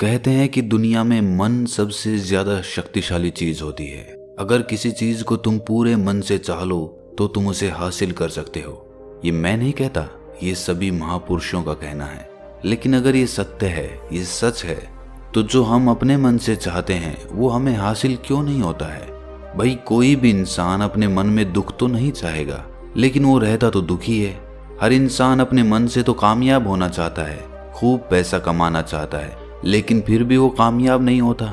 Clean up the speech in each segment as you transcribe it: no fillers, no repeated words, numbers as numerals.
कहते हैं कि दुनिया में मन सबसे ज्यादा शक्तिशाली चीज होती है। अगर किसी चीज को तुम पूरे मन से चाह लो तो तुम उसे हासिल कर सकते हो। ये मैं नहीं कहता, ये सभी महापुरुषों का कहना है। लेकिन अगर ये सत्य है, ये सच है, तो जो हम अपने मन से चाहते हैं वो हमें हासिल क्यों नहीं होता है? भाई, कोई भी इंसान अपने मन में दुख तो नहीं चाहेगा, लेकिन वो रहता तो दुखी है। हर इंसान अपने मन से तो कामयाब होना चाहता है, खूब पैसा कमाना चाहता है, लेकिन फिर भी वो कामयाब नहीं होता।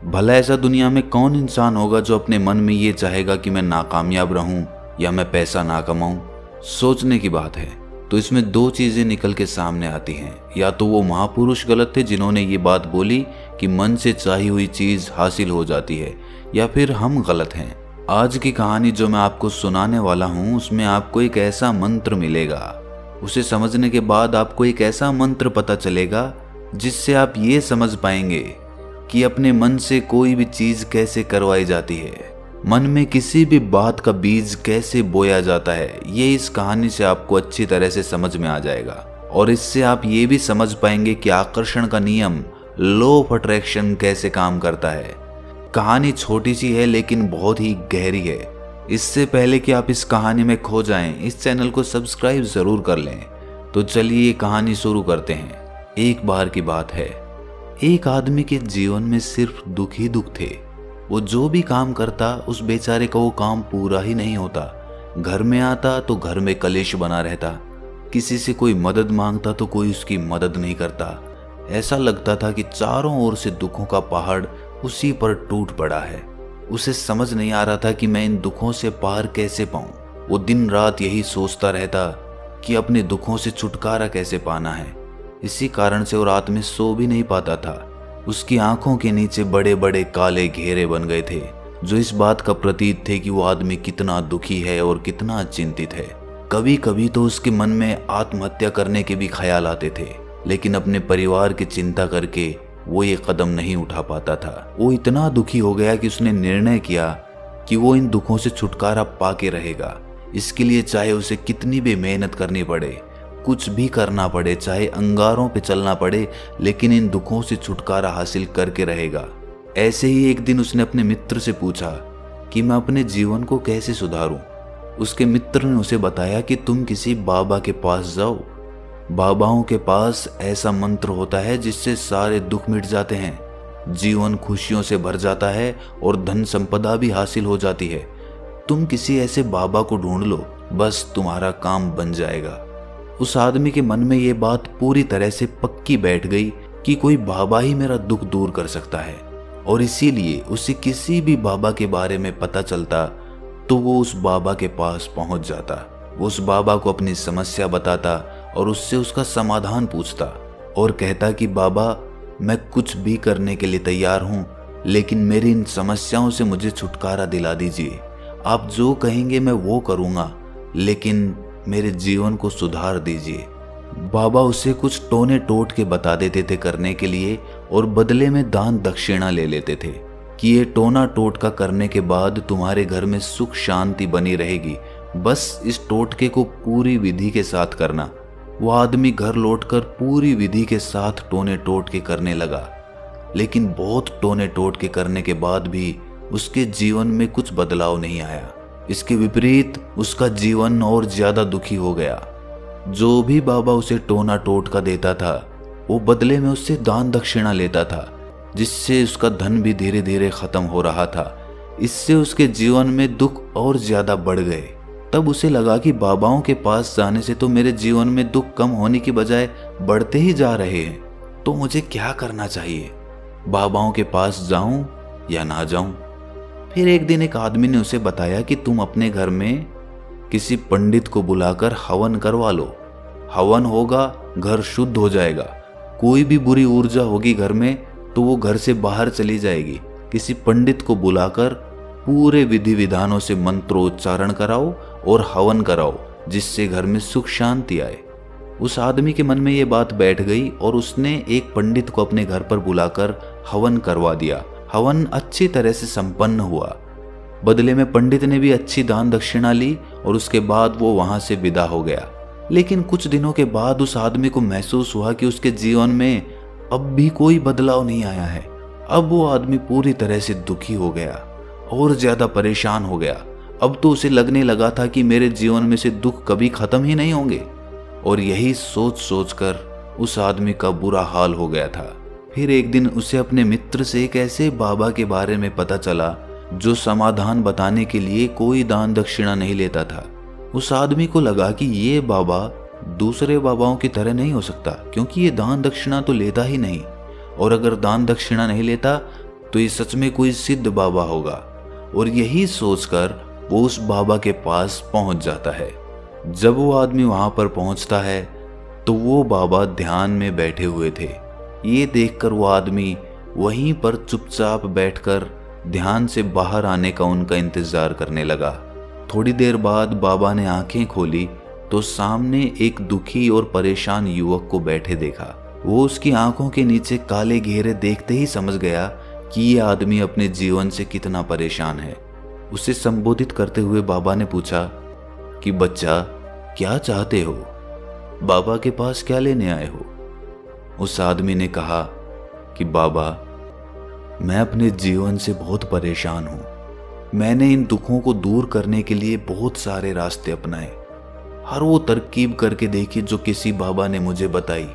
भला ऐसा दुनिया में कौन इंसान होगा जो अपने मन में ये चाहेगा कि मैं नाकामयाब रहूं या मैं पैसा ना कमाऊं? सोचने की बात है। तो इसमें दो चीजें निकल के सामने आती हैं। या तो वो महापुरुष गलत थे जिन्होंने ये बात बोली कि मन से चाही हुई चीज हासिल हो जाती है, या फिर हम गलत हैं। आज की कहानी जो मैं आपको सुनाने वाला हूँ उसमें आपको एक ऐसा मंत्र मिलेगा। उसे समझने के बाद आपको एक ऐसा मंत्र पता चलेगा जिससे आप ये समझ पाएंगे कि अपने मन से कोई भी चीज कैसे करवाई जाती है, मन में किसी भी बात का बीज कैसे बोया जाता है। ये इस कहानी से आपको अच्छी तरह से समझ में आ जाएगा। और इससे आप ये भी समझ पाएंगे कि आकर्षण का नियम, लॉ ऑफ अट्रैक्शन, कैसे काम करता है। कहानी छोटी सी है लेकिन बहुत ही गहरी है। इससे पहले कि आप इस कहानी में खो जाएं, इस चैनल को सब्सक्राइब जरूर कर लें। तो चलिए ये कहानी शुरू करते हैं। एक बार की बात है, एक आदमी के जीवन में सिर्फ दुख ही दुख थे। वो जो भी काम करता उस बेचारे का वो काम पूरा ही नहीं होता। घर में आता तो घर में कलेश बना रहता, किसी से कोई मदद मांगता तो कोई उसकी मदद नहीं करता। ऐसा लगता था कि चारों ओर से दुखों का पहाड़ उसी पर टूट पड़ा है। उसे समझ नहीं आ रहा था कि मैं इन दुखों से पार कैसे पाऊं। वो दिन रात यही सोचता रहता कि अपने दुखों से छुटकारा कैसे पाना है। इसी कारण से वो रात में सो भी नहीं पाता था। उसकी आंखों के नीचे बड़े बड़े काले घेरे बन गए थे, जो इस बात का प्रतीक थे कि वो आदमी कितना दुखी है और कितना चिंतित है। कभी कभी तो उसके मन में आत्महत्या करने के भी ख्याल आते थे, लेकिन अपने परिवार की चिंता करके वो ये कदम नहीं उठा पाता था। वो इतना दुखी हो गया कि उसने निर्णय किया कि वो इन दुखों से छुटकारा पाके रहेगा। इसके लिए चाहे उसे कितनी भी मेहनत करनी पड़े, कुछ भी करना पड़े, चाहे अंगारों पे चलना पड़े, लेकिन इन दुखों से छुटकारा हासिल करके रहेगा। ऐसे ही एक दिन उसने अपने मित्र से पूछा कि मैं अपने जीवन को कैसे सुधारूं। उसके मित्र ने उसे बताया कि तुम किसी बाबा के पास जाओ। बाबाओं के पास ऐसा मंत्र होता है जिससे सारे दुख मिट जाते हैं, जीवन खुशियों से भर जाता है और धन संपदा भी हासिल हो जाती है। तुम किसी ऐसे बाबा को ढूंढ लो, बस तुम्हारा काम बन जाएगा। उस आदमी के मन में ये बात पूरी तरह से पक्की बैठ गई कि कोई बाबा ही मेरा दुख दूर कर सकता है, और इसीलिए उसे किसी भी बाबा के बारे में पता चलता तो वो उस बाबा के पास पहुंच जाता। वो उस बाबा को अपनी समस्या बताता और उससे उसका समाधान पूछता और कहता कि बाबा, मैं कुछ भी करने के लिए तैयार हूं, लेकिन मेरी इन समस्याओं से मुझे छुटकारा दिला दीजिए। आप जो कहेंगे मैं वो करूंगा, लेकिन मेरे जीवन को सुधार दीजिए। बाबा उसे कुछ टोने टोट के बता देते थे करने के लिए, और बदले में दान दक्षिणा ले लेते थे कि ये टोना टोटका करने के बाद तुम्हारे घर में सुख शांति बनी रहेगी, बस इस टोटके को पूरी विधि के साथ करना। वो आदमी घर लौटकर पूरी विधि के साथ टोने टोटके करने लगा, लेकिन बहुत टोने टोटके करने के बाद भी उसके जीवन में कुछ बदलाव नहीं आया। इसके विपरीत उसका जीवन और ज्यादा दुखी हो गया। जो भी बाबा उसे टोना टोटका देता था वो बदले में उससे दान दक्षिणा लेता था, जिससे उसका धन भी धीरे धीरे खत्म हो रहा था। इससे उसके जीवन में दुख और ज्यादा बढ़ गए। तब उसे लगा कि बाबाओं के पास जाने से तो मेरे जीवन में दुख कम होने की बजाय बढ़ते ही जा रहे हैं, तो मुझे क्या करना चाहिए? बाबाओं के पास जाऊं या ना जाऊं? फिर एक दिन एक आदमी ने उसे बताया कि तुम अपने घर में किसी पंडित को बुलाकर हवन करवा लो। हवन होगा, घर शुद्ध हो जाएगा। कोई भी बुरी ऊर्जा होगी घर में तो वो घर से बाहर चली जाएगी। किसी पंडित को बुलाकर पूरे विधि विधानों से मंत्रोच्चारण कराओ और हवन कराओ, जिससे घर में सुख शांति आए। उस आदमी के मन में ये बात बैठ गई और उसने एक पंडित को अपने घर पर बुलाकर हवन करवा दिया। हवन अच्छी तरह से संपन्न हुआ। बदले में पंडित ने भी अच्छी दान दक्षिणा ली और उसके बाद वो वहां से विदा हो गया। लेकिन कुछ दिनों के बाद उस आदमी को महसूस हुआ कि उसके जीवन में अब भी कोई बदलाव नहीं आया है। अब वो आदमी पूरी तरह से दुखी हो गया और ज्यादा परेशान हो गया। अब तो उसे लगने लगा था कि मेरे जीवन में से दुख कभी खत्म ही नहीं होंगे। और यही सोच सोच कर उस आदमी का बुरा हाल हो गया था। फिर एक दिन उसे अपने मित्र से एक ऐसे बाबा के बारे में पता चला जो समाधान बताने के लिए कोई दान दक्षिणा नहीं लेता था। उस आदमी को लगा कि ये बाबा दूसरे बाबाओं की तरह नहीं हो सकता, क्योंकि ये दान दक्षिणा तो लेता ही नहीं, और अगर दान दक्षिणा नहीं लेता तो ये सच में कोई सिद्ध बाबा होगा। और यही सोचकर वो उस बाबा के पास पहुंच जाता है। जब वो आदमी वहां पर पहुंचता है तो वो बाबा ध्यान में बैठे हुए थे। ये देखकर वो आदमी वहीं पर चुपचाप बैठकर ध्यान से बाहर आने का उनका इंतजार करने लगा। थोड़ी देर बाद बाबा ने आंखें खोली तो सामने एक दुखी और परेशान युवक को बैठे देखा। वो उसकी आंखों के नीचे काले घेरे देखते ही समझ गया कि ये आदमी अपने जीवन से कितना परेशान है। उसे संबोधित करते हुए बाबा ने पूछा कि बच्चा, क्या चाहते हो? बाबा के पास क्या लेने आए हो? उस आदमी ने कहा कि बाबा, मैं अपने जीवन से बहुत परेशान हूं। मैंने इन दुखों को दूर करने के लिए बहुत सारे रास्ते अपनाए। हर वो तरकीब करके देखी जो किसी बाबा ने मुझे बताई।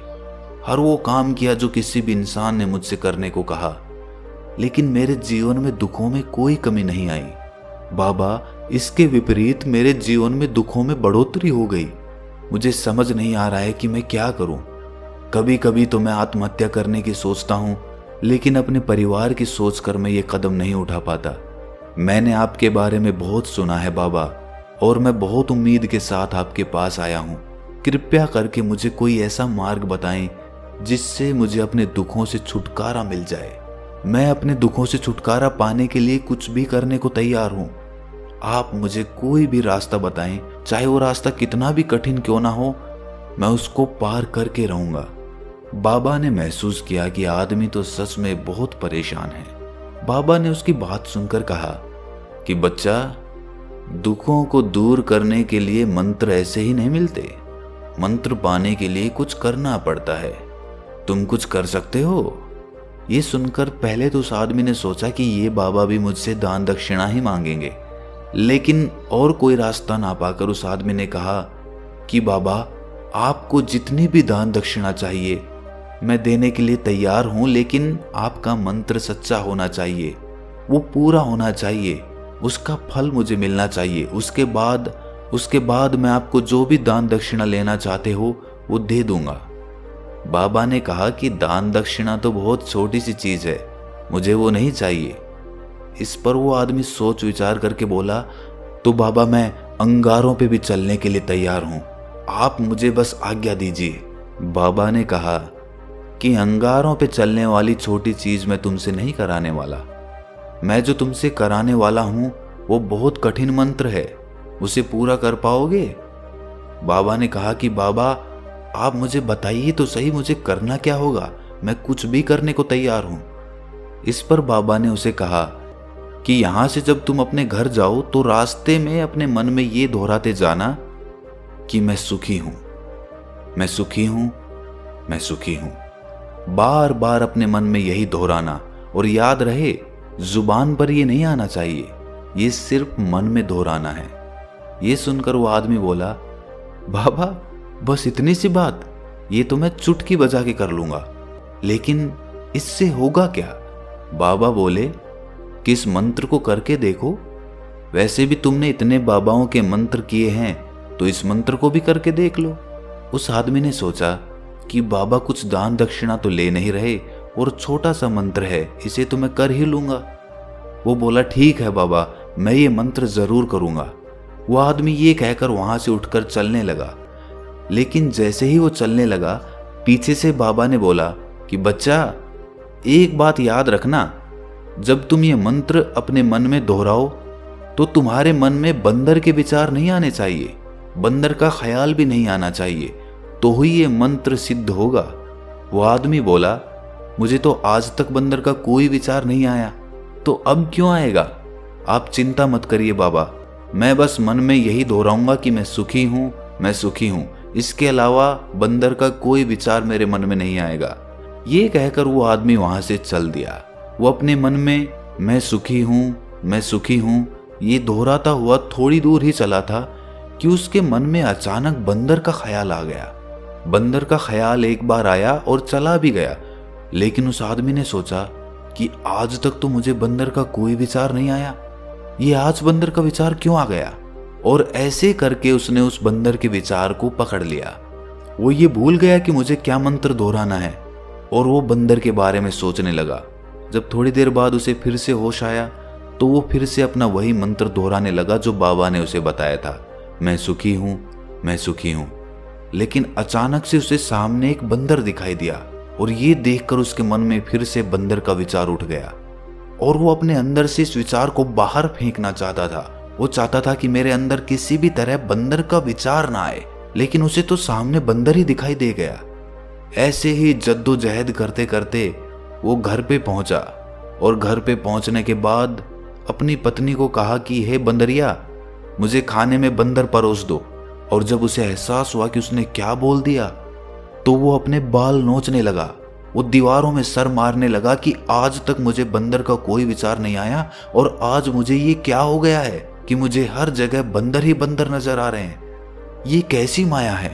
हर वो काम किया जो किसी भी इंसान ने मुझसे करने को कहा, लेकिन मेरे जीवन में दुखों में कोई कमी नहीं आई। बाबा, इसके विपरीत मेरे जीवन में दुखों में बढ़ोतरी हो गई। मुझे समझ नहीं आ रहा है कि मैं क्या करूं। कभी कभी तो मैं आत्महत्या करने की सोचता हूं, लेकिन अपने परिवार की सोचकर मैं ये कदम नहीं उठा पाता। मैंने आपके बारे में बहुत सुना है बाबा, और मैं बहुत उम्मीद के साथ आपके पास आया हूं। कृपया करके मुझे कोई ऐसा मार्ग बताएं जिससे मुझे अपने दुखों से छुटकारा मिल जाए। मैं अपने दुखों से छुटकारा पाने के लिए कुछ भी करने को तैयार हूं। आप मुझे कोई भी रास्ता बताएं, चाहे वो रास्ता कितना भी कठिन क्यों ना हो, मैं उसको पार करके रहूंगा। बाबा ने महसूस किया कि आदमी तो सच में बहुत परेशान है। बाबा ने उसकी बात सुनकर कहा कि बच्चा, दुखों को दूर करने के लिए मंत्र ऐसे ही नहीं मिलते। मंत्र पाने के लिए कुछ करना पड़ता है। तुम कुछ कर सकते हो? ये सुनकर पहले तो उस आदमी ने सोचा कि ये बाबा भी मुझसे दान दक्षिणा ही मांगेंगे, लेकिन और कोई रास्ता ना पाकर उस आदमी ने कहा कि बाबा, आपको जितनी भी दान दक्षिणा चाहिए मैं देने के लिए तैयार हूं, लेकिन आपका मंत्र सच्चा होना चाहिए, वो पूरा होना चाहिए, उसका फल मुझे मिलना चाहिए। उसके बाद मैं आपको जो भी दान दक्षिणा लेना चाहते हो वो दे दूंगा। बाबा ने कहा कि दान दक्षिणा तो बहुत छोटी सी चीज है, मुझे वो नहीं चाहिए। इस पर वो आदमी सोच विचार करके बोला, तो बाबा, मैं अंगारों पे भी चलने के लिए तैयार हूं, आप मुझे बस आज्ञा दीजिए। बाबा ने कहा कि अंगारों पे चलने वाली छोटी चीज मैं तुमसे नहीं कराने वाला। मैं जो तुमसे कराने वाला हूं वो बहुत कठिन मंत्र है, उसे पूरा कर पाओगे? बाबा ने कहा कि बाबा, आप मुझे बताइए तो सही, मुझे करना क्या होगा? मैं कुछ भी करने को तैयार हूं। इस पर बाबा ने उसे कहा कि यहां से जब तुम अपने घर जाओ तो रास्ते में अपने मन में ये दोहराते जाना कि मैं सुखी हूं, मैं सुखी हूं, मैं सुखी हूं। बार बार अपने मन में यही दोहराना, और याद रहे, जुबान पर ये नहीं आना चाहिए, ये सिर्फ मन में दोहराना है। ये सुनकर वो आदमी बोला, बाबा, बस इतनी सी बात? ये तो मैं चुटकी बजा के कर लूंगा, लेकिन इससे होगा क्या? बाबा बोले कि इस मंत्र को करके देखो। वैसे भी तुमने इतने बाबाओं के मंत्र किए हैं, तो इस मंत्र को भी करके देख लो। उस आदमी ने सोचा कि बाबा कुछ दान दक्षिणा तो ले नहीं रहे, और छोटा सा मंत्र है, इसे तो मैं कर ही लूंगा। वो बोला, ठीक है बाबा, मैं ये मंत्र जरूर करूंगा। वो आदमी ये कहकर वहां से उठकर चलने लगा, लेकिन जैसे ही वो चलने लगा, पीछे से बाबा ने बोला कि बच्चा, एक बात याद रखना, जब तुम ये मंत्र अपने मन में दोहराओ तो तुम्हारे मन में बंदर के विचार नहीं आने चाहिए, बंदर का ख्याल भी नहीं आना चाहिए, तो ही ये मंत्र सिद्ध होगा। वो आदमी बोला, मुझे तो आज तक बंदर का कोई विचार नहीं आया, तो अब क्यों आएगा? आप चिंता मत करिए बाबा, मैं बस मन में यही दोहराऊंगा कि मैं सुखी हूं, मैं सुखी हूं। इसके अलावा बंदर का कोई विचार मेरे मन में नहीं आएगा। ये कहकर वो आदमी वहां से चल दिया। वो अपने मन में मैं सुखी हूं, मैं सुखी हूं ये दोहराता हुआ थोड़ी दूर ही चला था कि उसके मन में अचानक बंदर का ख्याल आ गया। बंदर का ख्याल एक बार आया और चला भी गया, लेकिन उस आदमी ने सोचा कि आज तक तो मुझे बंदर का कोई विचार नहीं आया, ये आज बंदर का विचार क्यों आ गया। और ऐसे करके उसने उस बंदर के विचार को पकड़ लिया। वो ये भूल गया कि मुझे क्या मंत्र दोहराना है और वो बंदर के बारे में सोचने लगा। जब थोड़ी देर बाद उसे फिर से होश आया तो वो फिर से अपना वही मंत्र दोहराने लगा जो बाबा ने उसे बताया था, मैं सुखी हूं, मैं सुखी हूं। लेकिन अचानक से उसे सामने एक बंदर दिखाई दिया और ये देखकर उसके मन में फिर से बंदर का विचार उठ गया और वो अपने अंदर से इस विचार को बाहर फेंकना चाहता था। वो चाहता था कि मेरे अंदर किसी भी तरह बंदर का विचार ना आए, लेकिन उसे तो सामने बंदर ही दिखाई दे गया। ऐसे ही जद्दोजहद करते करते वो घर पे पहुंचा और घर पे पहुंचने के बाद अपनी पत्नी को कहा कि हे बंदरिया, मुझे खाने में बंदर परोस दो। और जब उसे एहसास हुआ कि उसने क्या बोल दिया तो वो अपने बाल नोचने लगा। वो दीवारों में सर मारने लगा कि आज तक मुझे बंदर का कोई विचार नहीं आया और आज मुझे ये क्या हो गया है कि मुझे हर जगह बंदर ही बंदर नजर आ रहे हैं, ये कैसी माया है।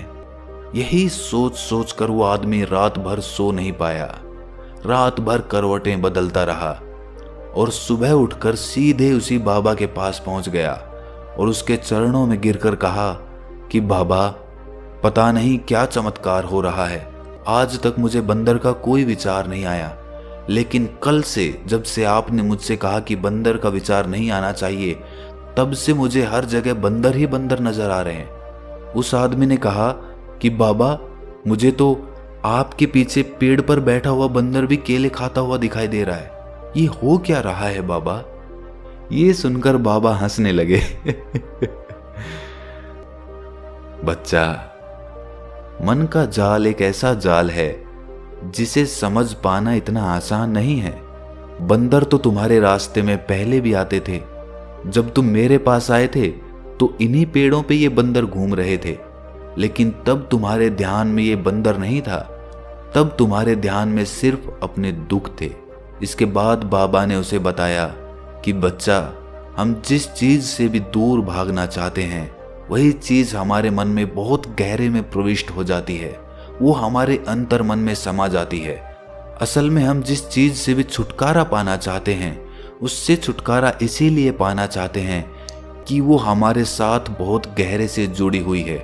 यही सोच सोच कर वो आदमी रात भर सो नहीं पाया। रात भर करवटें बदलता रहा और सुबह उठकर सीधे उसी बाबा के पास पहुंच गया और उसके चरणों में गिरकर कहा कि बाबा, पता नहीं क्या चमत्कार हो रहा है, आज तक मुझे बंदर का कोई विचार नहीं आया, लेकिन कल से जब से आपने मुझसे कहा कि बंदर का विचार नहीं आना चाहिए, तब से मुझे हर जगह बंदर ही बंदर नजर आ रहे हैं। उस आदमी ने कहा कि बाबा, मुझे तो आपके पीछे पेड़ पर बैठा हुआ बंदर भी केले खाता हुआ दिखाई दे रहा है, ये हो क्या रहा है बाबा। ये सुनकर बाबा हंसने लगे। बच्चा, मन का जाल एक ऐसा जाल है जिसे समझ पाना इतना आसान नहीं है। बंदर तो तुम्हारे रास्ते में पहले भी आते थे। जब तुम मेरे पास आए थे तो इन्हीं पेड़ों पे ये बंदर घूम रहे थे, लेकिन तब तुम्हारे ध्यान में ये बंदर नहीं था, तब तुम्हारे ध्यान में सिर्फ अपने दुख थे। इसके बाद बाबा ने उसे बताया कि बच्चा, हम जिस चीज से भी दूर भागना चाहते हैं वही चीज हमारे मन में बहुत गहरे में प्रविष्ट हो जाती है, वो हमारे अंतर मन में समा जाती है। असल में हम जिस चीज से भी छुटकारा पाना चाहते हैं उससे छुटकारा इसीलिए पाना चाहते हैं कि वो हमारे साथ बहुत गहरे से जुड़ी हुई है,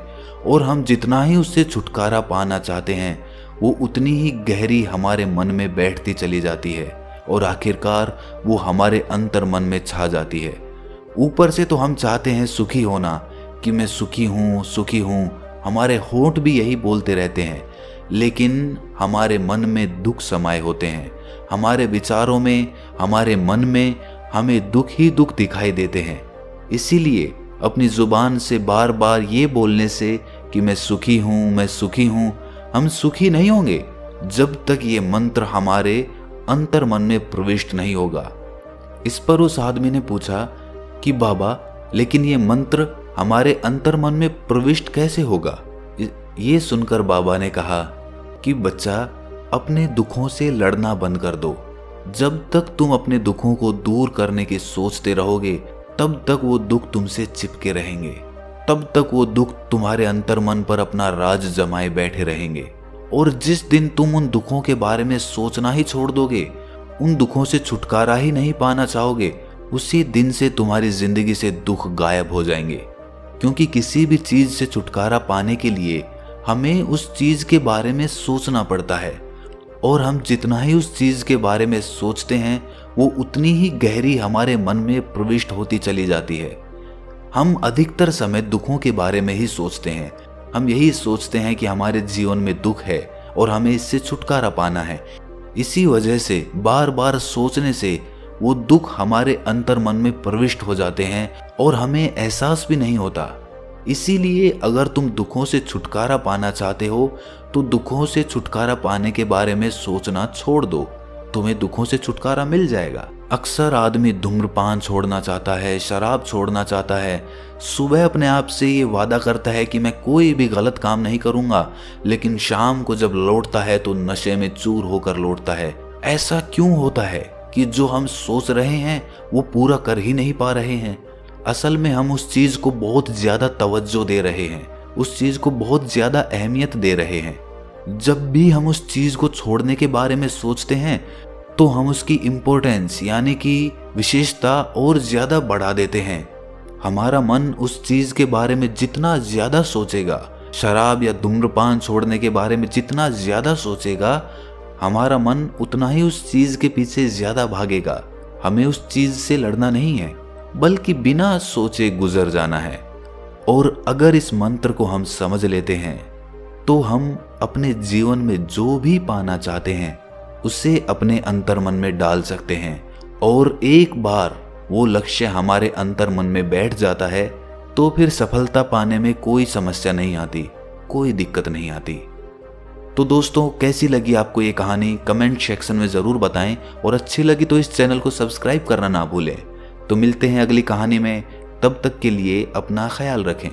और हम जितना ही उससे छुटकारा पाना चाहते हैं वो उतनी ही गहरी हमारे मन में बैठती चली जाती है और आखिरकार वो हमारे अंतर मन में छा जाती है। ऊपर से तो हम चाहते हैं सुखी होना कि मैं सुखी हूँ, सुखी हूँ, हमारे होंठ भी यही बोलते रहते हैं, लेकिन हमारे मन में दुख समाये होते हैं। हमारे विचारों में, हमारे मन में हमें दुख ही दुख दिखाई देते हैं। इसीलिए अपनी जुबान से बार बार ये बोलने से कि मैं सुखी हूँ, मैं सुखी हूँ, हम सुखी नहीं होंगे जब तक ये मंत्र हमारे अंतर मन में प्रविष्ट नहीं होगा। इस पर उस आदमी ने पूछा कि बाबा, लेकिन ये मंत्र हमारे अंतर मन में प्रविष्ट कैसे होगा। ये सुनकर बाबा ने कहा कि बच्चा, अपने दुखों से लड़ना बंद कर दो। जब तक तुम अपने दुखों को दूर करने की सोचते रहोगे तब तक वो दुख तुमसे चिपके रहेंगे, तब तक वो दुख तुम्हारे अंतर मन पर अपना राज जमाए बैठे रहेंगे। और जिस दिन तुम उन दुखों के बारे में सोचना ही छोड़ दोगे, उन दुखों से छुटकारा ही नहीं पाना चाहोगे, उसी दिन से तुम्हारी जिंदगी से दुख गायब हो जाएंगे। क्योंकि किसी भी चीज से छुटकारा पाने के लिए हमें उस चीज के बारे में सोचना पड़ता है, और हम जितना ही उस चीज के बारे में सोचते हैं वो उतनी ही गहरी हमारे मन में प्रविष्ट होती चली जाती है। हम अधिकतर समय दुखों के बारे में ही सोचते हैं। हम यही सोचते हैं कि हमारे जीवन में दुख है और हमें इससे छुटकारा पाना है। इसी वजह से बार बार सोचने से वो दुख हमारे अंतर मन में प्रविष्ट हो जाते हैं और हमें एहसास भी नहीं होता। इसीलिए अगर तुम दुखों से छुटकारा पाना चाहते हो तो दुखों से छुटकारा पाने के बारे में सोचना छोड़ दो, तुम्हें दुखों से छुटकारा मिल जाएगा। अक्सर आदमी धूम्रपान छोड़ना चाहता है, शराब छोड़ना चाहता है, सुबह अपने आप से ये वादा करता है कि मैं कोई भी गलत काम नहीं करूंगा, लेकिन शाम को जब लौटता है तो नशे में चूर होकर लौटता है। ऐसा क्यों होता है कि जो हम सोच रहे हैं वो पूरा कर ही नहीं पा रहे हैं? असल में हम उस चीज को बहुत ज्यादा तवज्जो दे रहे हैं, उस चीज को बहुत ज्यादा अहमियत दे रहे हैं। जब भी हम उस चीज को छोड़ने के बारे में सोचते हैं तो हम उसकी इम्पोर्टेंस यानी कि विशेषता और ज्यादा बढ़ा देते हैं। हमारा मन उस चीज के बारे में जितना ज्यादा सोचेगा, शराब या धूम्रपान छोड़ने के बारे में जितना ज्यादा सोचेगा, हमारा मन उतना ही उस चीज के पीछे ज्यादा भागेगा। हमें उस चीज से लड़ना नहीं है, बल्कि बिना सोचे गुजर जाना है। और अगर इस मंत्र को हम समझ लेते हैं तो हम अपने जीवन में जो भी पाना चाहते हैं उसे अपने अंतर्मन में डाल सकते हैं। और एक बार वो लक्ष्य हमारे अंतर्मन में बैठ जाता है तो फिर सफलता पाने में कोई समस्या नहीं आती, कोई दिक्कत नहीं आती। तो दोस्तों, कैसी लगी आपको ये कहानी कमेंट सेक्शन में ज़रूर बताएं, और अच्छी लगी तो इस चैनल को सब्सक्राइब करना ना भूलें। तो मिलते हैं अगली कहानी में, तब तक के लिए अपना ख्याल रखें।